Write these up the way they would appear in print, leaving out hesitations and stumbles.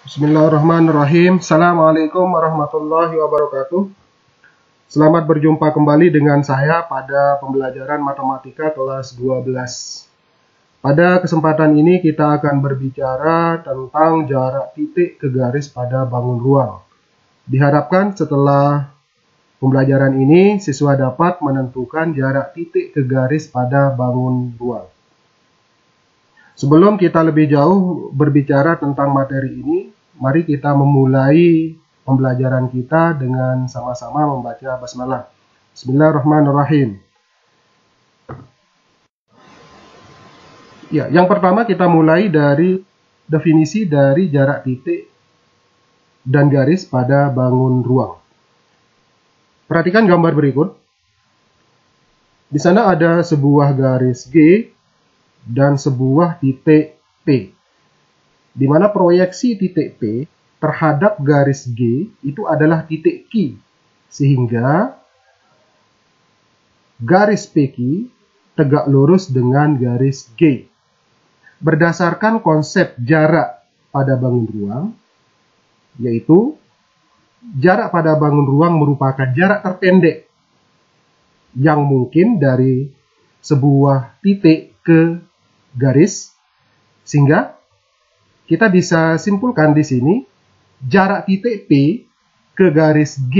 Bismillahirrahmanirrahim. Assalamualaikum warahmatullahi wabarakatuh. Selamat berjumpa kembali dengan saya pada pembelajaran matematika kelas 12. Pada kesempatan ini kita akan berbicara tentang jarak titik ke garis pada bangun ruang. Diharapkan setelah pembelajaran ini siswa dapat menentukan jarak titik ke garis pada bangun ruang. Sebelum kita lebih jauh berbicara tentang materi ini, mari kita memulai pembelajaran kita dengan sama-sama membaca basmalah. Bismillahirrahmanirrahim. Ya, yang pertama kita mulai dari definisi dari jarak titik dan garis pada bangun ruang. Perhatikan gambar berikut. Di sana ada sebuah garis G dan sebuah titik P, di mana proyeksi titik P terhadap garis G itu adalah titik Q, sehingga garis PQ tegak lurus dengan garis G. Berdasarkan konsep jarak pada bangun ruang, yaitu jarak pada bangun ruang merupakan jarak terpendek yang mungkin dari sebuah titik ke garis, sehingga kita bisa simpulkan di sini jarak titik P ke garis G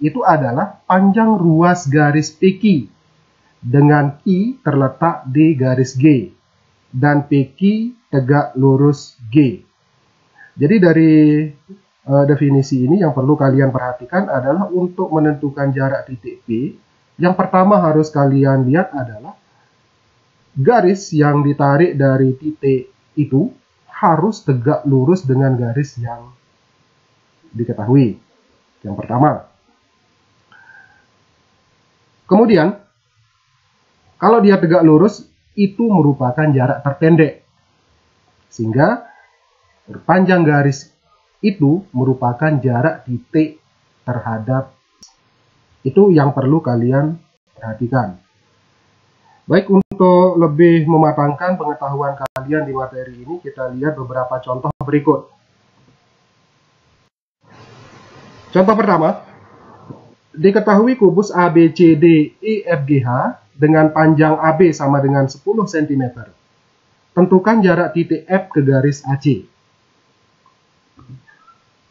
itu adalah panjang ruas garis PQ dengan Q terletak di garis G dan PQ tegak lurus G. Jadi dari definisi ini yang perlu kalian perhatikan adalah untuk menentukan jarak titik P, yang pertama harus kalian lihat adalah garis yang ditarik dari titik itu harus tegak lurus dengan garis yang diketahui. Yang pertama. Kemudian, kalau dia tegak lurus, itu merupakan jarak terpendek. Sehingga, panjang garis itu merupakan jarak titik terhadap itu yang perlu kalian perhatikan. Baik, untuk lebih mematangkan pengetahuan kalian di materi ini, kita lihat beberapa contoh berikut. Contoh pertama, diketahui kubus ABCDEFGH dengan panjang AB sama dengan 10 cm. Tentukan jarak titik F ke garis AC.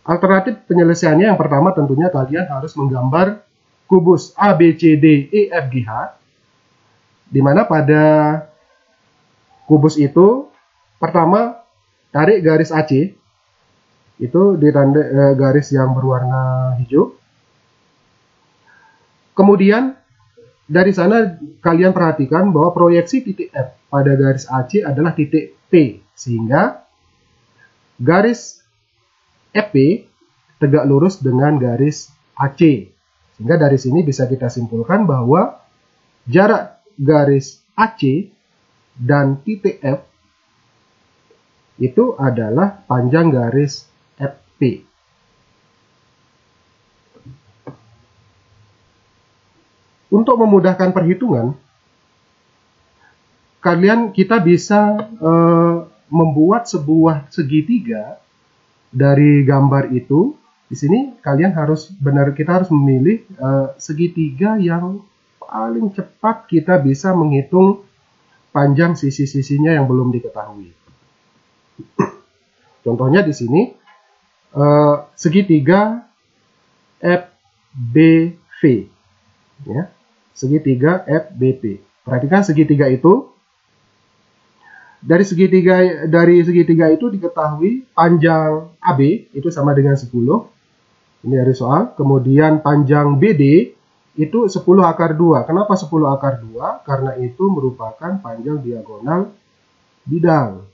Alternatif penyelesaiannya yang pertama tentunya kalian harus menggambar kubus ABCDEFGH, di mana pada kubus itu pertama tarik garis AC, itu ditanda garis yang berwarna hijau. Kemudian dari sana kalian perhatikan bahwa proyeksi titik F pada garis AC adalah titik P, sehingga garis FP tegak lurus dengan garis AC. Sehingga dari sini bisa kita simpulkan bahwa jarak garis AC dan titik F itu adalah panjang garis FP. Untuk memudahkan perhitungan, kita bisa membuat sebuah segitiga dari gambar itu. Di sini kita harus memilih segitiga yang paling cepat kita bisa menghitung panjang sisi-sisinya yang belum diketahui. Contohnya di sini segitiga FBV, ya, segitiga FBP. Perhatikan segitiga itu. Dari segitiga itu diketahui panjang AB itu sama dengan 10. Ini dari soal. Kemudian panjang BD itu 10 akar 2. Kenapa 10 akar 2? Karena itu merupakan panjang diagonal bidang.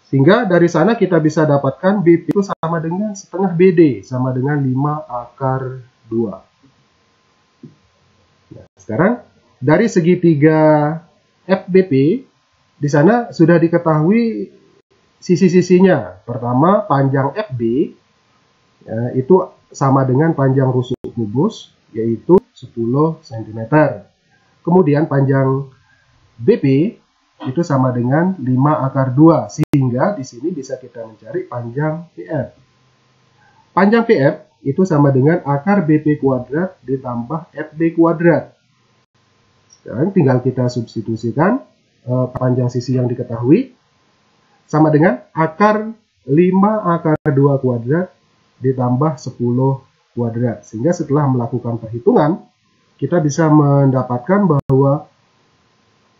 Sehingga dari sana kita bisa dapatkan BP itu sama dengan setengah BD, sama dengan 5 akar 2. Nah, sekarang dari segitiga FBP, di sana sudah diketahui sisi-sisinya. Pertama, panjang FB itu sama dengan panjang rusuk kubus, yaitu 10 cm. Kemudian panjang BP itu sama dengan 5 akar 2. Sehingga di sini bisa kita mencari panjang PF. Panjang PF itu sama dengan akar BP kuadrat ditambah FB kuadrat. Sekarang tinggal kita substitusikan panjang sisi yang diketahui sama dengan akar 5 akar 2 kuadrat ditambah 10 kuadrat. Sehingga setelah melakukan perhitungan, kita bisa mendapatkan bahwa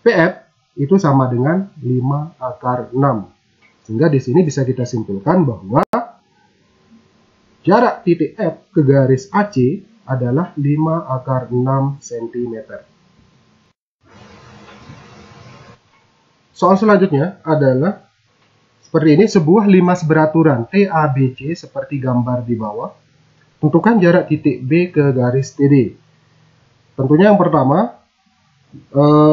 PF itu sama dengan 5 akar 6. Sehingga di sini bisa kita simpulkan bahwa jarak titik F ke garis AC adalah 5 akar 6 cm. Soal selanjutnya adalah seperti ini, sebuah limas beraturan TABC seperti gambar di bawah. Tentukan jarak titik B ke garis TD. Tentunya yang pertama,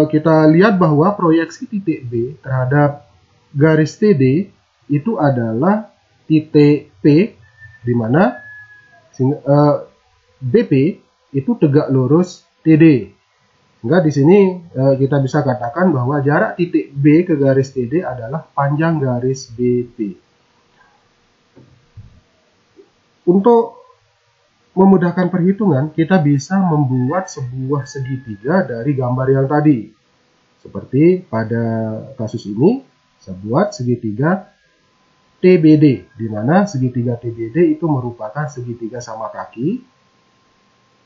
kita lihat bahwa proyeksi titik B terhadap garis TD itu adalah titik P, di mana BP itu tegak lurus TD. Sehingga di sini kita bisa katakan bahwa jarak titik B ke garis TD adalah panjang garis BP. Untuk memudahkan perhitungan, kita bisa membuat sebuah segitiga dari gambar yang tadi. Seperti pada kasus ini, saya buat segitiga TBD, di mana segitiga TBD itu merupakan segitiga sama kaki,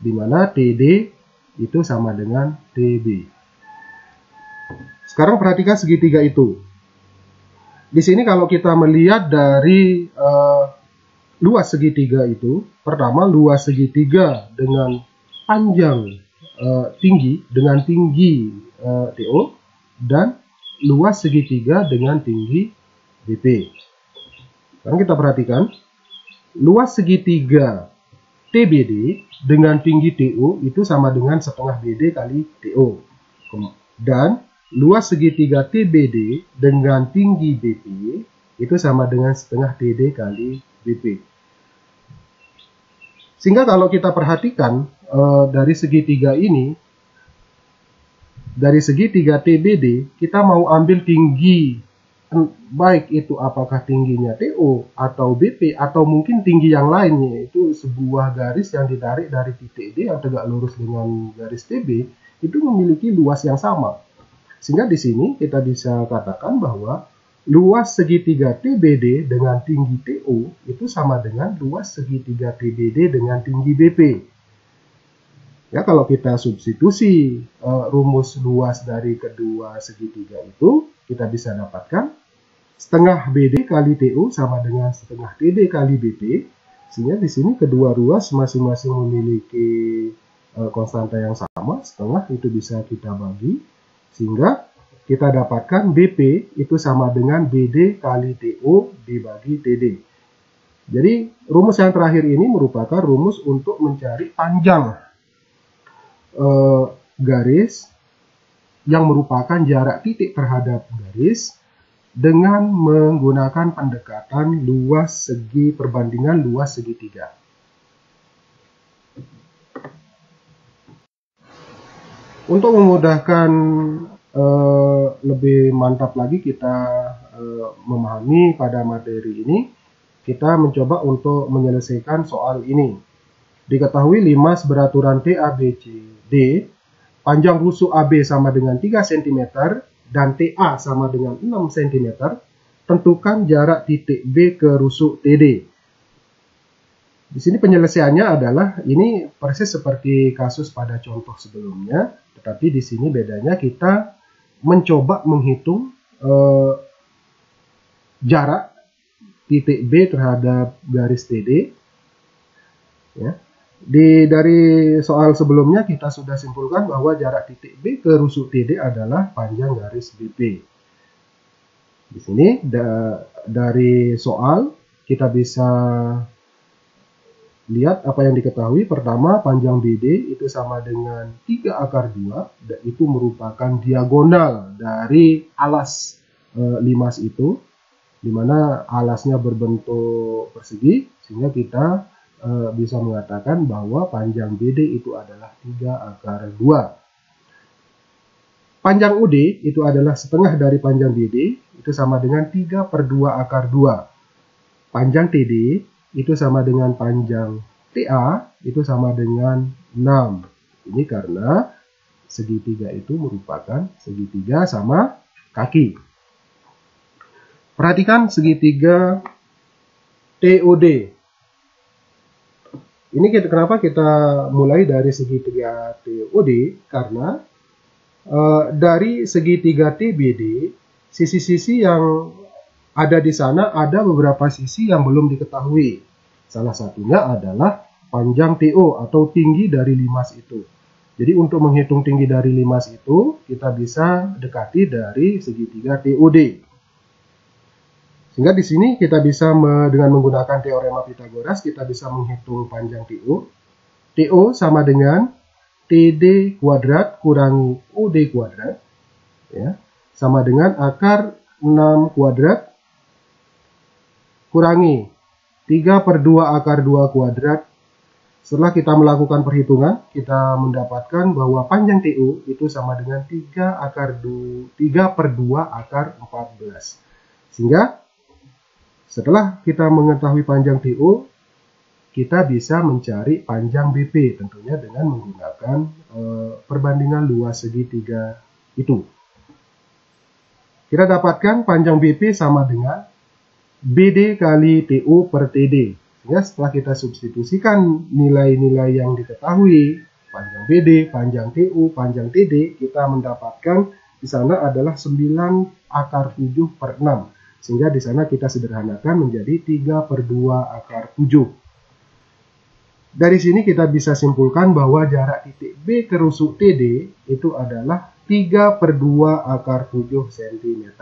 di mana TD itu sama dengan TB. Sekarang perhatikan segitiga itu. Di sini kalau kita melihat dari luas segitiga itu, pertama luas segitiga dengan panjang tinggi dengan tinggi TO, dan luas segitiga dengan tinggi BP. Sekarang kita perhatikan luas segitiga TBD dengan tinggi TO itu sama dengan setengah BD kali TO. Dan luas segitiga TBD dengan tinggi BP itu sama dengan setengah TD kali BP. Sehingga kalau kita perhatikan dari segitiga ini, dari segitiga TBD, kita mau ambil tinggi, baik itu apakah tingginya TO atau BP atau mungkin tinggi yang lain, yaitu sebuah garis yang ditarik dari titik D yang tegak lurus dengan garis TB itu memiliki luas yang sama. Sehingga di sini kita bisa katakan bahwa luas segitiga TBD dengan tinggi TO itu sama dengan luas segitiga TBD dengan tinggi BP. Ya, kalau kita substitusi rumus luas dari kedua segitiga itu, kita bisa dapatkan setengah BD kali TO sama dengan setengah TD kali BP, sehingga di sini kedua ruas masing-masing memiliki konstanta yang sama, setengah itu bisa kita bagi, sehingga kita dapatkan BP itu sama dengan BD kali TO dibagi TD. Jadi rumus yang terakhir ini merupakan rumus untuk mencari panjang garis yang merupakan jarak titik terhadap garis dengan menggunakan pendekatan luas segi perbandingan luas segitiga. Untuk memudahkan lebih mantap lagi kita memahami pada materi ini, kita mencoba untuk menyelesaikan soal ini. Diketahui limas beraturan TABCD, panjang rusuk AB sama dengan 3 cm, dan TA sama dengan 6 cm, tentukan jarak titik B ke rusuk TD. Di sini penyelesaiannya adalah ini persis seperti kasus pada contoh sebelumnya, tetapi di sini bedanya kita mencoba menghitung jarak titik B terhadap garis TD. Ya. Dari soal sebelumnya kita sudah simpulkan bahwa jarak titik B ke rusuk TD adalah panjang garis BP. Di sini dari soal kita bisa lihat apa yang diketahui. Pertama, panjang BD itu sama dengan 3 akar 2, dan itu merupakan diagonal dari alas limas itu, di mana alasnya berbentuk persegi, sehingga kita bisa mengatakan bahwa panjang BD itu adalah 3 akar 2. Panjang UD itu adalah setengah dari panjang BD, itu sama dengan 3/2 akar 2. Panjang TD itu sama dengan panjang TA, itu sama dengan 6. Ini karena segitiga itu merupakan segitiga sama kaki. Perhatikan segitiga TOD. Ini kenapa kita mulai dari segitiga TOD? Karena dari segitiga TBD, sisi-sisi yang ada di sana ada beberapa sisi yang belum diketahui. Salah satunya adalah panjang TO atau tinggi dari limas itu. Jadi untuk menghitung tinggi dari limas itu, kita bisa dekati dari segitiga TOD. Sehingga di sini kita bisa dengan menggunakan teorema Pythagoras, kita bisa menghitung panjang TO. TO sama dengan TD kuadrat kurangi OD kuadrat, ya, sama dengan akar 6 kuadrat kurangi 3/2 akar 2 kuadrat. Setelah kita melakukan perhitungan, kita mendapatkan bahwa panjang TO itu sama dengan 3/2 akar 14. Sehingga setelah kita mengetahui panjang TO, kita bisa mencari panjang BP, tentunya dengan menggunakan perbandingan luas segitiga itu. Kita dapatkan panjang BP sama dengan BD kali TO per TD. Sehingga setelah kita substitusikan nilai-nilai yang diketahui, panjang BD, panjang TO, panjang TD, kita mendapatkan di sana adalah 9 akar 7/6. Sehingga di sana kita sederhanakan menjadi 3/2 akar 7. Dari sini kita bisa simpulkan bahwa jarak titik B ke rusuk TD itu adalah 3/2 akar 7 cm.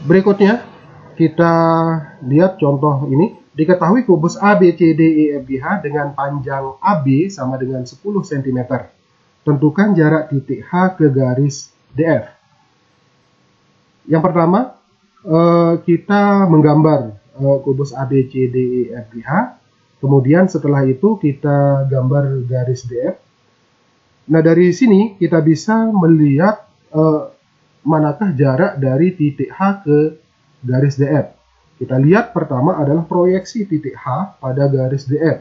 Berikutnya, kita lihat contoh ini. Diketahui kubus ABCDEFGH dengan panjang AB sama dengan 10 cm. Tentukan jarak titik H ke garis DF. Yang pertama, kita menggambar kubus ABCDEFGH. Kemudian setelah itu kita gambar garis DF. Nah, dari sini kita bisa melihat manakah jarak dari titik H ke garis DF. Kita lihat pertama adalah proyeksi titik H pada garis DF.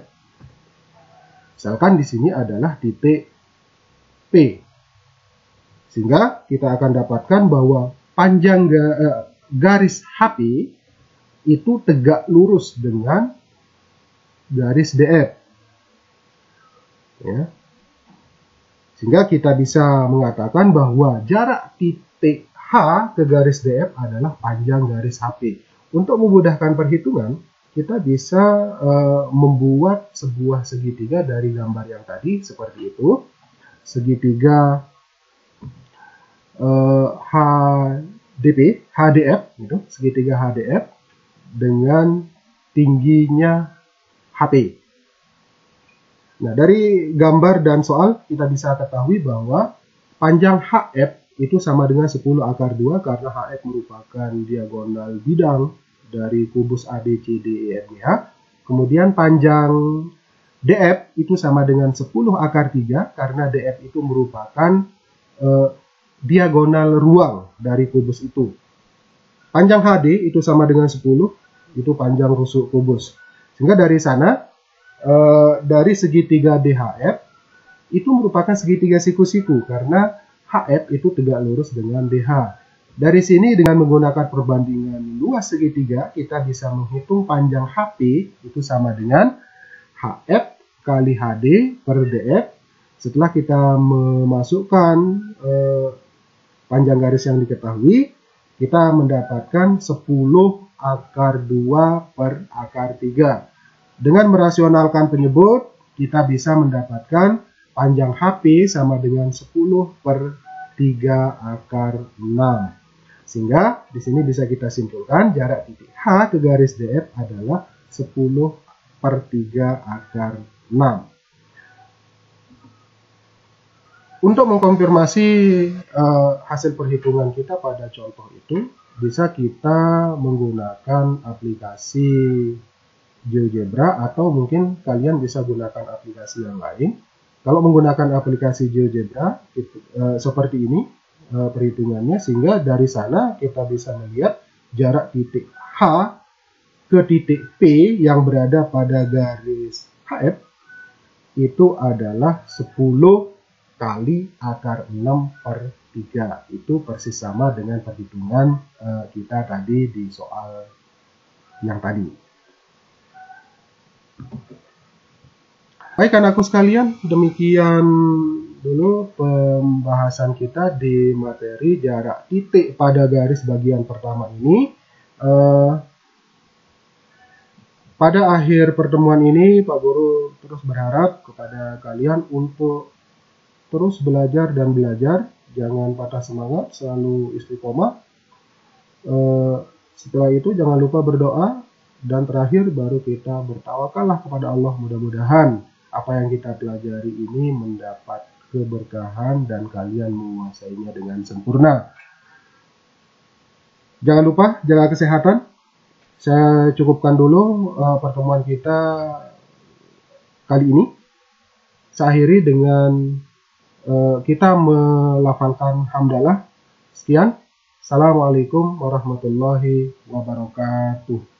Misalkan di sini adalah titik P. Sehingga kita akan dapatkan bahwa panjang garis HP itu tegak lurus dengan garis DF. Ya. Sehingga kita bisa mengatakan bahwa jarak titik H ke garis DF adalah panjang garis HP. Untuk memudahkan perhitungan, kita bisa membuat sebuah segitiga dari gambar yang tadi seperti itu. Segitiga HDF, gitu, segitiga HDF dengan tingginya HP. Nah, dari gambar dan soal kita bisa ketahui bahwa panjang HF itu sama dengan 10 akar 2 karena HF merupakan diagonal bidang dari kubus ABCDEFGH. Kemudian panjang DF itu sama dengan 10 akar 3 karena DF itu merupakan diagonal ruang dari kubus itu. Panjang HD itu sama dengan 10, itu panjang rusuk kubus. Sehingga dari sana, dari segitiga DHF, itu merupakan segitiga siku-siku karena HF itu tegak lurus dengan DH. Dari sini dengan menggunakan perbandingan luas segitiga, kita bisa menghitung panjang HP itu sama dengan HF kali HD per DF. Setelah kita memasukkan panjang garis yang diketahui, kita mendapatkan 10 akar 2 per akar 3. Dengan merasionalkan penyebut, kita bisa mendapatkan panjang HP sama dengan 10 per 3 akar 6. Sehingga di sini bisa kita simpulkan jarak titik H ke garis DF adalah 10 per 3 akar 6. Untuk mengkonfirmasi hasil perhitungan kita pada contoh itu, bisa kita menggunakan aplikasi GeoGebra, atau mungkin kalian bisa gunakan aplikasi yang lain. Kalau menggunakan aplikasi GeoGebra seperti ini perhitungannya, sehingga dari sana kita bisa melihat jarak titik H ke titik P yang berada pada garis HF itu adalah 10 kali akar 6/3. Itu persis sama dengan perhitungan kita tadi di soal yang tadi. Baik anakku sekalian, demikian dulu pembahasan kita di materi jarak titik pada garis bagian pertama ini. Pada akhir pertemuan ini, Pak Guru terus berharap kepada kalian untuk terus belajar dan belajar, jangan patah semangat, selalu istiqomah. Setelah itu jangan lupa berdoa, dan terakhir baru kita bertawakallah kepada Allah. Mudah-mudahan apa yang kita pelajari ini mendapat keberkahan dan kalian menguasainya dengan sempurna. Jangan lupa jaga kesehatan. Saya cukupkan dulu pertemuan kita kali ini. Saya akhiri dengan kita melafalkan hamdalah. Sekian. Assalamualaikum warahmatullahi wabarakatuh.